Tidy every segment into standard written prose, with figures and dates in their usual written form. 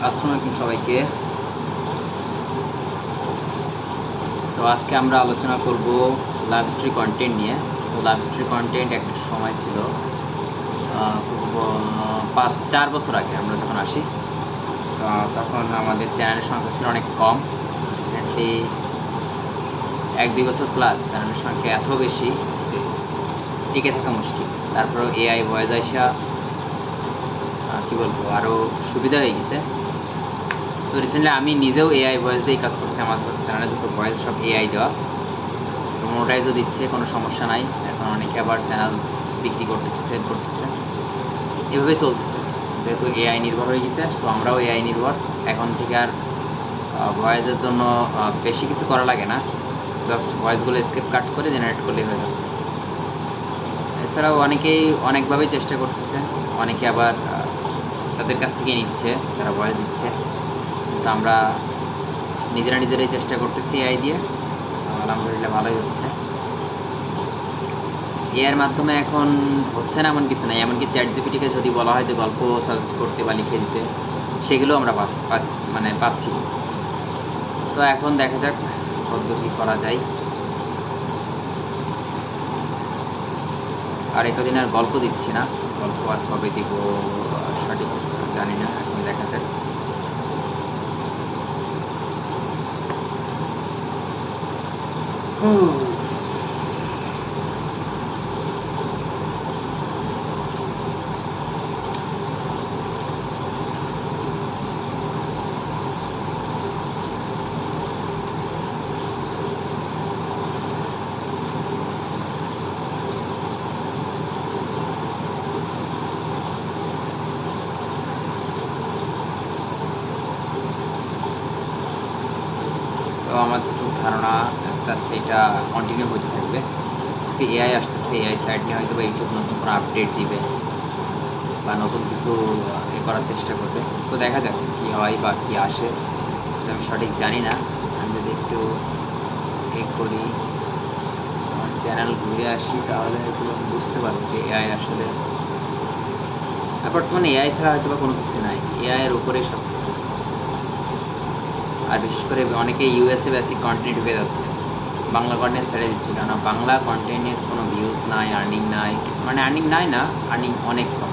আসসালামু আলাইকুম সবাইকে। তো আজকে আমরা আলোচনা করব লাভ স্টোরি কন্টেন্ট নিয়ে। সো লাভ স্টোরি কন্টেন্ট একটা সময় ছিল 4 বছর আগে আমরা যখন আসি, তো তখন আমাদের চ্যানেলের সংখ্যা ছিল অনেক কম। রিসেন্টলি 1-2 বছর প্লাস চ্যানেলের সংখ্যা এত বেশি যে টিকে থাকা মুশকিল। তারপর এআই ভয়েস আইসা কী বলবো, আরও সুবিধা হয়ে গেছে। তো রিসেন্টলি আমি নিজেও এআই ভয়েস দিয়েই কাজ করছি। আমার চ্যানেলে যত ভয়েস সব এআই দেওয়া, তো মোনেটাইজও দিচ্ছে, কোনো সমস্যা নাই। এখন অনেকে আবার চ্যানেল বিক্রি করতেছে, সেল করতেছে, এভাবেই চলতেছে। যেহেতু এআই নির্ভর হয়ে গেছে, সো আমরাও এআই নির্ভর। এখন থেকে আর ভয়েসের জন্য বেশি কিছু করা লাগে না, জাস্ট ভয়েসগুলো স্কেপ কাট করে জেনারেট করলেই হয়ে যাচ্ছে। এছাড়াও অনেকেই অনেকভাবেই চেষ্টা করতেছে, অনেকে আবার তাদের কাছ থেকে নিচ্ছে যারা ভয়েস দিচ্ছে, কিন্তু আমরা নিজেরাই চেষ্টা করতেছি এআই দিয়ে। আলহামদুলিল্লাহ ভালোই হচ্ছে। এর মাধ্যমে এখন হচ্ছে না এমন কিছু নাই। এমনকি চ্যাট জিপিটিকে যদি বলা হয় যে গল্প সাজেস্ট করতে বা লিখে দিতে, সেগুলো আমরা পাচ্ছি। তো এখন দেখা যাক কতদূর কী করা যায়। আর এতদিন আর গল্প দিচ্ছি না, গল্প আর কবে দিব সঠিক জানি না, এখন দেখা যাক। তো আমার যেটুকু ধারণা, আস্তে আস্তে এটা কন্টিনিউ হতে থাকবে। যদি এআই আসতেছে, এআই সাইড নিয়ে হয়তো বা ইউটিউব নতুন কোনো আপডেট দিবে বা নতুন কিছু করার চেষ্টা করবে। সো দেখা যাক কী হয় বা কী আসে, আমি সঠিক জানি না। আমি যদি একটু করি, আমার চ্যানেল ঘুরে আসি, তাহলে হয়তো আমি বুঝতে পারবো যে এআই আসলে বর্তমানে এআই ছাড়া হয়তো বা কোনো কিছু নাই, এআইয়ের উপরেই সব কিছু। আর বিশেষ করে অনেকে ইউএসএ বেসিক কন্টেন্ট ঢুকে যাচ্ছে, বাংলা কন্টেন্ট ছেড়ে দিচ্ছে, কারণ বাংলা কন্টেন্টের কোনো ভিউজ নাই, আর্নিং নাই। মানে আর্নিং নাই না, আর্নিং অনেক কম।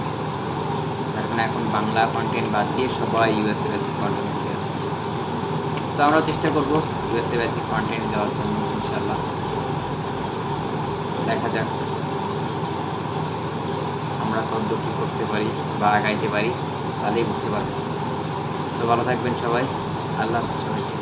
তার কারণে এখন বাংলা কন্টেন্ট বাদ দিয়ে সবাই ইউএসএ বেসিক কন্টেন্ট ঢুকে যাচ্ছে। সো আমরাও চেষ্টা করবো ইউএসএ বেসিক কন্টেন্ট দেওয়ার জন্য, ইনশাল্লাহ। সো দেখা যাক আমরা কতদূর কী করতে পারি বা আগাইতে পারি, তাহলেই বুঝতে পারবো। সো ভালো থাকবেন সবাই, আল্লাহ হাফেজ সবাইকে।